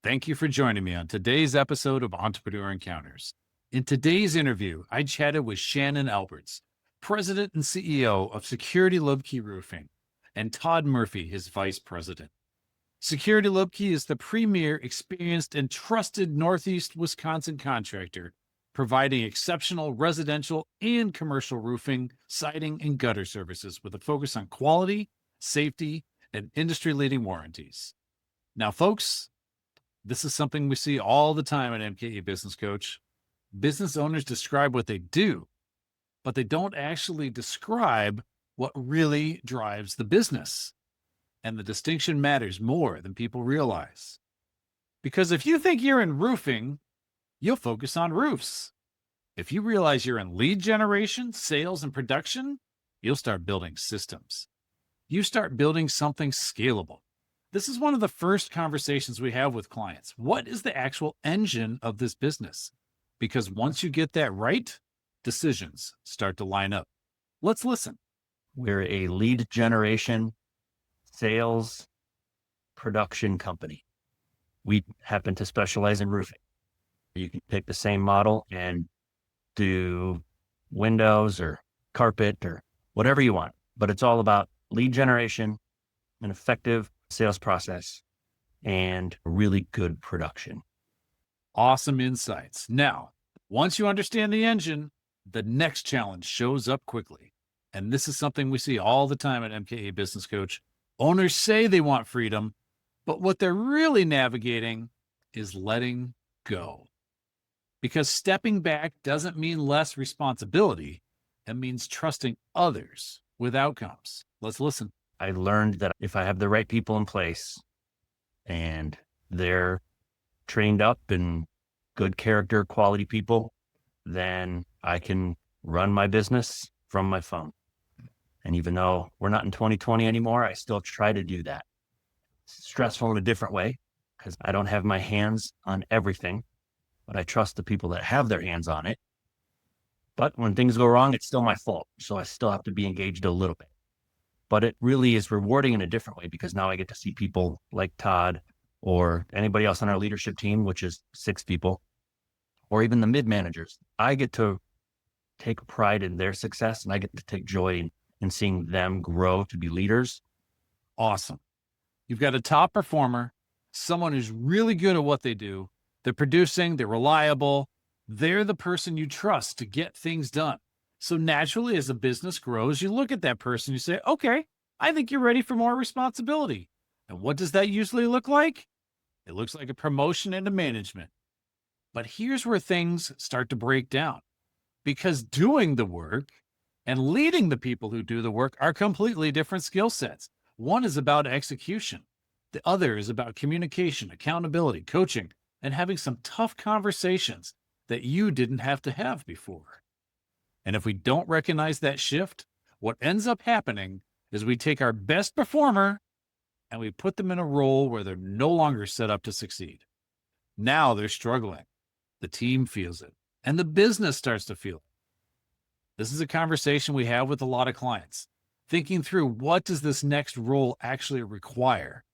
Thank you for joining me on today's episode of Entrepreneur Encounters. In today's interview, I chatted with Shannon Alberts, President and CEO of Security Luebke Roofing, and Todd Murphy, his Vice President. Security Luebke is the premier, experienced, and trusted Northeast Wisconsin contractor, providing exceptional residential and commercial roofing, siding, and gutter services with a focus on quality, safety, and industry-leading warranties. Now, folks, this is something we see all the time at MKE Business Coach. Business owners describe what they do, but they don't actually describe what really drives the business. And the distinction matters more than people realize. Because if you think you're in roofing, you'll focus on roofs. If you realize you're in lead generation, sales, and production, you'll start building systems. You start building something scalable. This is one of the first conversations we have with clients. What is the actual engine of this business? Because once you get that right, decisions start to line up. Let's listen. We're a lead generation, sales, production company. We happen to specialize in roofing. You can pick the same model and do windows or carpet or whatever you want, but it's all about lead generation, an effective sales process, and really good production. Awesome insights. Now, once you understand the engine, the next challenge shows up quickly. And this is something we see all the time at MKE Business Coach. Owners say they want freedom, but what they're really navigating is letting go. Because stepping back doesn't mean less responsibility. It means trusting others with outcomes. Let's listen. I learned that if I have the right people in place and they're trained up and good character, quality people, then I can run my business from my phone. And even though we're not in 2020 anymore, I still try to do that. It's stressful in a different way because I don't have my hands on everything, but I trust the people that have their hands on it. But when things go wrong, it's still my fault. So I still have to be engaged a little bit. But it really is rewarding in a different way because now I get to see people like Todd or anybody else on our leadership team, which is 6 people, or even the mid-managers. I get to take pride in their success and I get to take joy in seeing them grow to be leaders. Awesome. You've got a top performer, someone who's really good at what they do. They're producing, they're reliable. They're the person you trust to get things done. So naturally, as a business grows, you look at that person, you say, okay, I think you're ready for more responsibility. And what does that usually look like? It looks like a promotion into management. But here's where things start to break down. Because doing the work and leading the people who do the work are completely different skill sets. One is about execution. The other is about communication, accountability, coaching, and having some tough conversations that you didn't have to have before. And if we don't recognize that shift, what ends up happening is we take our best performer and we put them in a role where they're no longer set up to succeed. Now they're struggling. The team feels it, and the business starts to feel it. This is a conversation we have with a lot of clients, thinking through what does this next role actually require?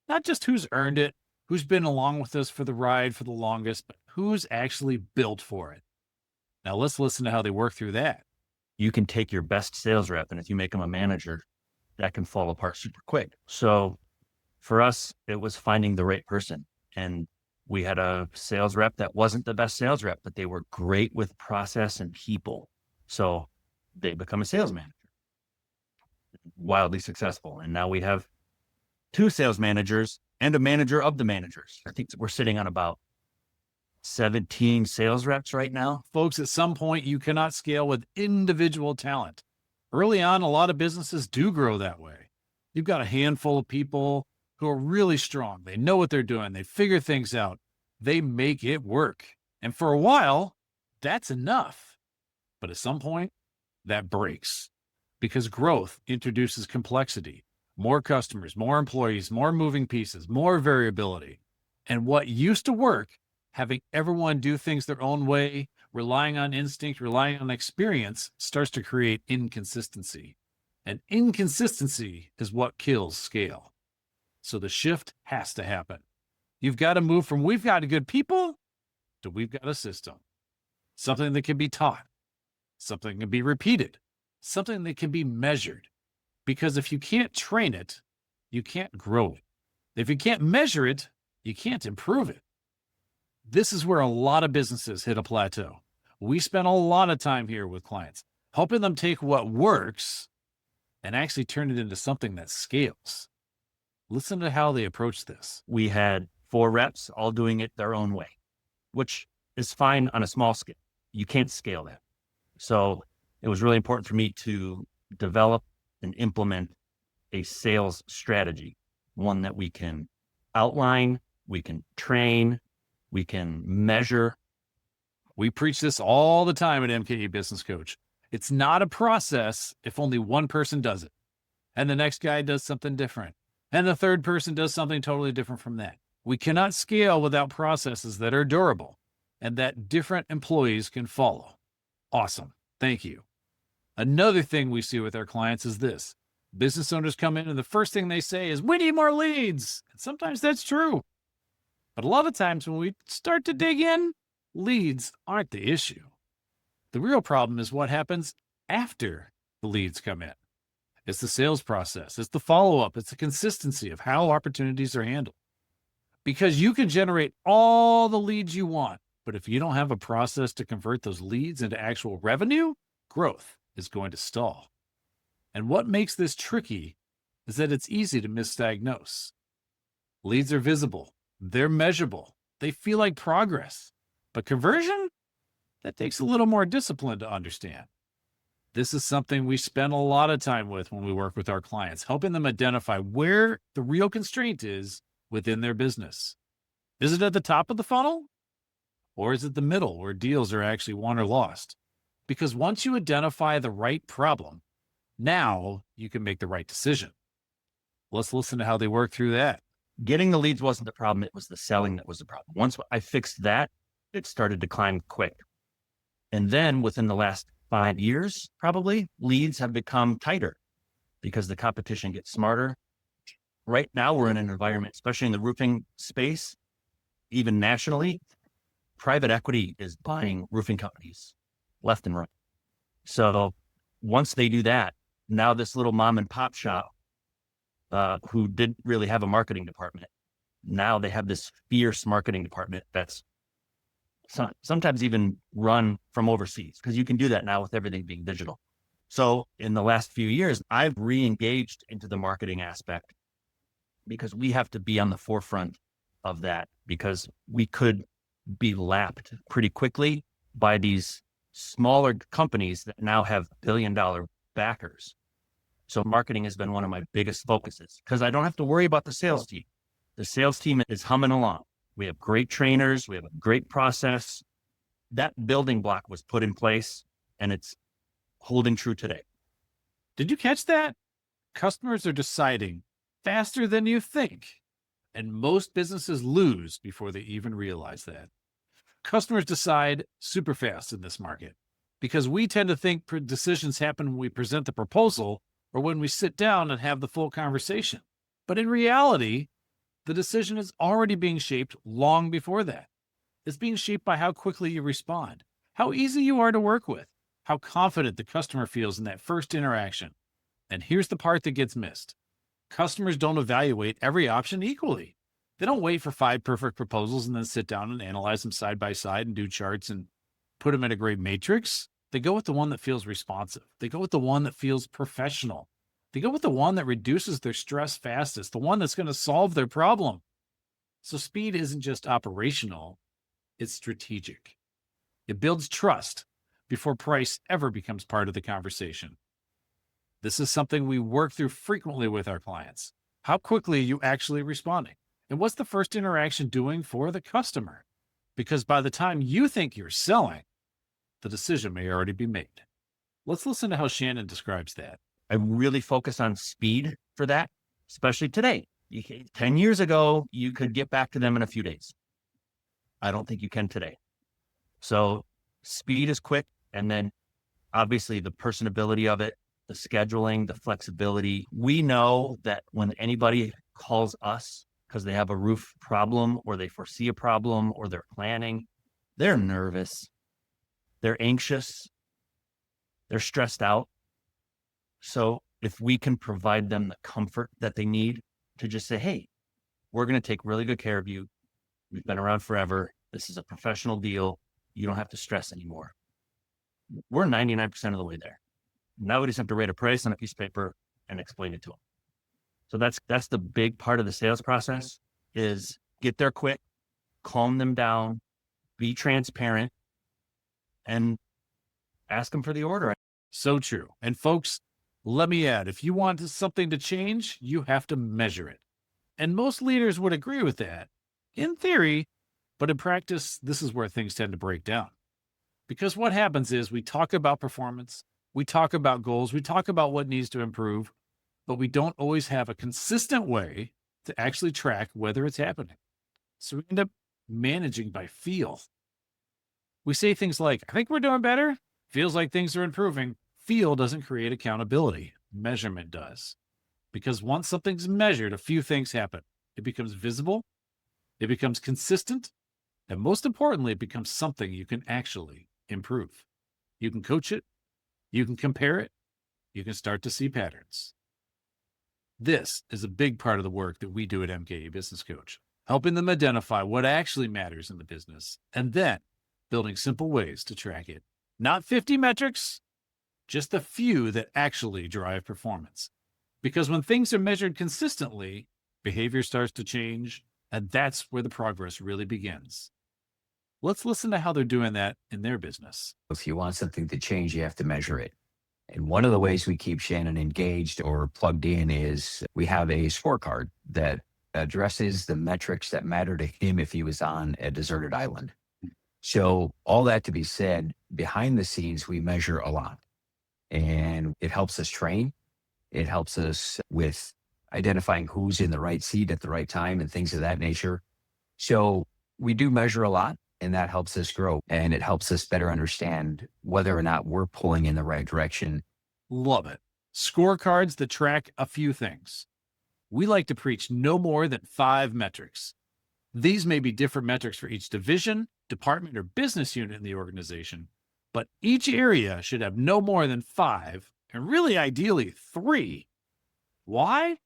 Not just who's earned it, who's been along with us for the ride for the longest, but who's actually built for it. Now let's listen to how they work through that. You can take your best sales rep, and if you make them a manager, that can fall apart super quick. So for us, it was finding the right person. And we had a sales rep that wasn't the best sales rep, but they were great with process and people. So they become a sales manager, wildly successful. And now we have 2 sales managers and a manager of the managers. I think we're sitting on about 17 sales reps right now. Folks, at some point, you cannot scale with individual talent. Early on, a lot of businesses do grow that way. You've got a handful of people who are really strong. They know what they're doing. They figure things out. They make it work. And for a while, that's enough. But at some point, that breaks because growth introduces complexity, more customers, more employees, more moving pieces, more variability. And what used to work, having everyone do things their own way, relying on instinct, relying on experience, starts to create inconsistency. And inconsistency is what kills scale. So the shift has to happen. You've got to move from we've got good people to we've got a system, something that can be taught, something that can be repeated, something that can be measured. Because if you can't train it, you can't grow it. If you can't measure it, you can't improve it. This is where a lot of businesses hit a plateau. We spend a lot of time here with clients, helping them take what works and actually turn it into something that scales. Listen to how they approach this. We had 4 reps all doing it their own way, which is fine on a small scale. You can't scale that. So it was really important for me to develop and implement a sales strategy, one that we can outline, we can train, we can measure. We preach this all the time at MKE Business Coach. It's not a process if only one person does it, and the next guy does something different, and the third person does something totally different from that. We cannot scale without processes that are durable and that different employees can follow. Awesome. Thank you. Another thing we see with our clients is this. Business owners come in and the first thing they say is, we need more leads. And sometimes that's true. But a lot of times when we start to dig in, leads aren't the issue. The real problem is what happens after the leads come in. It's the sales process. It's the follow-up. It's the consistency of how opportunities are handled. Because you can generate all the leads you want, but if you don't have a process to convert those leads into actual revenue, growth is going to stall. And what makes this tricky is that it's easy to misdiagnose. Leads are visible. They're measurable. They feel like progress. But conversion? That takes a little more discipline to understand. This is something we spend a lot of time with when we work with our clients, helping them identify where the real constraint is within their business. Is it at the top of the funnel? Or is it the middle where deals are actually won or lost? Because once you identify the right problem, now you can make the right decision. Let's listen to how they work through that. Getting the leads wasn't the problem. It was the selling that was the problem. Once I fixed that, it started to climb quick. And then within the last 5 years, probably, leads have become tighter because the competition gets smarter. Right now, we're in an environment, especially in the roofing space, even nationally, private equity is buying roofing companies left and right. So once they do that, now this little mom and pop shop who didn't really have a marketing department, now they have this fierce marketing department that's sometimes even run from overseas, because you can do that now with everything being digital. So in the last few years, I've re-engaged into the marketing aspect because we have to be on the forefront of that, because we could be lapped pretty quickly by these smaller companies that now have billion-dollar backers. So marketing has been one of my biggest focuses because I don't have to worry about the sales team. The sales team is humming along. We have great trainers. We have a great process. That building block was put in place and it's holding true today. Did you catch that? Customers are deciding faster than you think. And most businesses lose before they even realize that. Customers decide super fast in this market because we tend to think decisions happen when we present the proposal or when we sit down and have the full conversation. But in reality, the decision is already being shaped long before that. It's being shaped by how quickly you respond, how easy you are to work with, how confident the customer feels in that first interaction. And here's the part that gets missed. Customers don't evaluate every option equally. They don't wait for 5 perfect proposals and then sit down and analyze them side by side and do charts and put them in a great matrix. They go with the one that feels responsive. They go with the one that feels professional. They go with the one that reduces their stress fastest, the one that's going to solve their problem. So speed isn't just operational, it's strategic. It builds trust before price ever becomes part of the conversation. This is something we work through frequently with our clients. How quickly are you actually responding? And what's the first interaction doing for the customer? Because by the time you think you're selling, the decision may already be made. Let's listen to how Shannon describes that. I really focus on speed for that, especially today. 10 years ago, you could get back to them in a few days. I don't think you can today. So speed is quick. And then obviously the personability of it, the scheduling, the flexibility. We know that when anybody calls us because they have a roof problem or they foresee a problem or they're planning. They're nervous. They're anxious. They're stressed out. So if we can provide them the comfort that they need to just say, hey, we're going to take really good care of you. We've been around forever. This is a professional deal. You don't have to stress anymore. We're 99% of the way there. Now we just have to rate a price on a piece of paper and explain it to them. So that's the big part of the sales process is get there quick, calm them down, be transparent, and ask them for the order. So true. And folks, let me add, if you want something to change, you have to measure it. And most leaders would agree with that in theory, but in practice, this is where things tend to break down. Because what happens is we talk about performance, we talk about goals, we talk about what needs to improve, but we don't always have a consistent way to actually track whether it's happening. So we end up managing by feel. We say things like, I think we're doing better. Feels like things are improving. Feel doesn't create accountability. Measurement does. Because once something's measured, a few things happen. It becomes visible, it becomes consistent, and most importantly, it becomes something you can actually improve. You can coach it, you can compare it, you can start to see patterns. This is a big part of the work that we do at MKE Business Coach, helping them identify what actually matters in the business and then building simple ways to track it. Not 50 metrics, just a few that actually drive performance. Because when things are measured consistently, behavior starts to change, and that's where the progress really begins. Let's listen to how they're doing that in their business. If you want something to change, you have to measure it. And one of the ways we keep Shannon engaged or plugged in is we have a scorecard that addresses the metrics that matter to him if he was on a deserted island. So all that to be said, behind the scenes, we measure a lot. And it helps us train. It helps us with identifying who's in the right seat at the right time and things of that nature. So we do measure a lot, and that helps us grow. And it helps us better understand whether or not we're pulling in the right direction. Love it. Scorecards that track a few things. We like to preach no more than 5 metrics. These may be different metrics for each division, department, or business unit in the organization, but each area should have no more than 5, and really ideally 3. Why?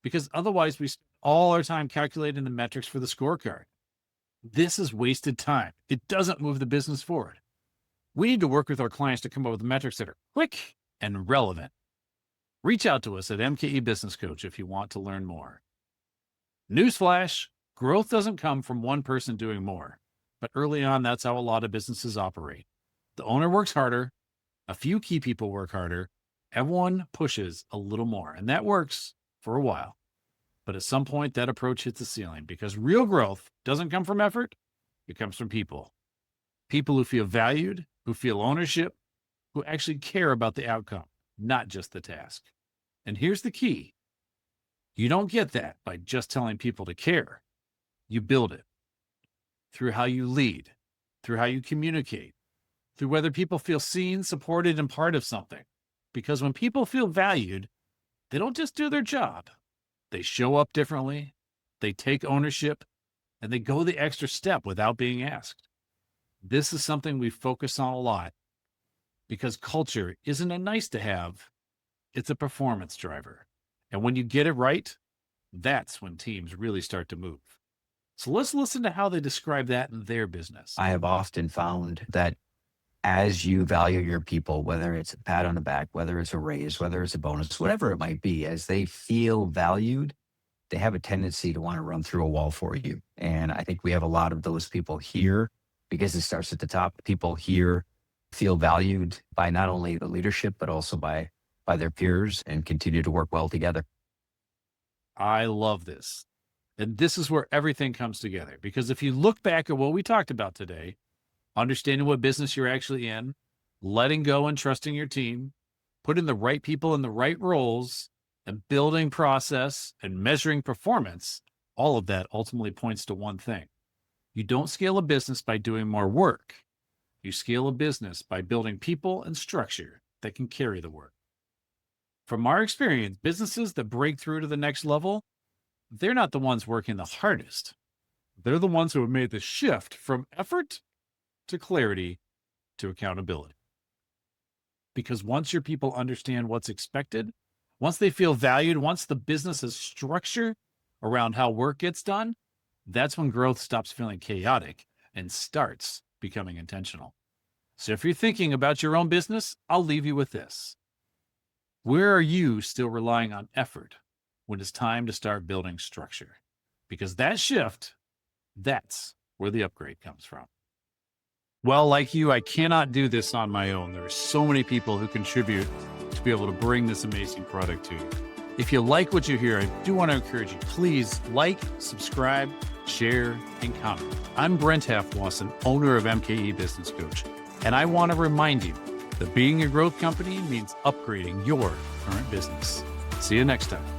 Because otherwise we spend all our time calculating the metrics for the scorecard. This is wasted time. It doesn't move the business forward. We need to work with our clients to come up with metrics that are quick and relevant. Reach out to us at MKE Business Coach if you want to learn more. Newsflash, growth doesn't come from one person doing more, but early on, that's how a lot of businesses operate. The owner works harder, a few key people work harder, everyone pushes a little more, and that works for a while. But at some point, that approach hits the ceiling because real growth doesn't come from effort, it comes from people. People who feel valued, who feel ownership, who actually care about the outcome, not just the task. And here's the key. You don't get that by just telling people to care. You build it through how you lead, through how you communicate, through whether people feel seen, supported, and part of something. Because when people feel valued, they don't just do their job. They show up differently, they take ownership, and they go the extra step without being asked. This is something we focus on a lot because culture isn't a nice to have, it's a performance driver. And when you get it right, that's when teams really start to move. So let's listen to how they describe that in their business. I have often found that as you value your people, whether it's a pat on the back, whether it's a raise, whether it's a bonus, whatever it might be, as they feel valued, they have a tendency to want to run through a wall for you. And I think we have a lot of those people here because it starts at the top. People here feel valued by not only the leadership, but also by their peers and continue to work well together. I love this. And this is where everything comes together. Because if you look back at what we talked about today, understanding what business you're actually in, letting go and trusting your team, putting the right people in the right roles, and building process and measuring performance, all of that ultimately points to one thing. You don't scale a business by doing more work. You scale a business by building people and structure that can carry the work. From our experience, businesses that break through to the next level they're not the ones working the hardest. They're the ones who have made the shift from effort to clarity to accountability. Because once your people understand what's expected, once they feel valued, once the business has structure around how work gets done, that's when growth stops feeling chaotic and starts becoming intentional. So if you're thinking about your own business, I'll leave you with this. Where are you still relying on effort when it's time to start building structure? Because that shift, that's where the upgrade comes from. Well, like you, I cannot do this on my own. There are so many people who contribute to be able to bring this amazing product to you. If you like what you hear, I do want to encourage you, please like, subscribe, share, and comment. I'm Brent Halfwasson, owner of MKE Business Coach, and I want to remind you that being a growth company means upgrading your current business. See you next time.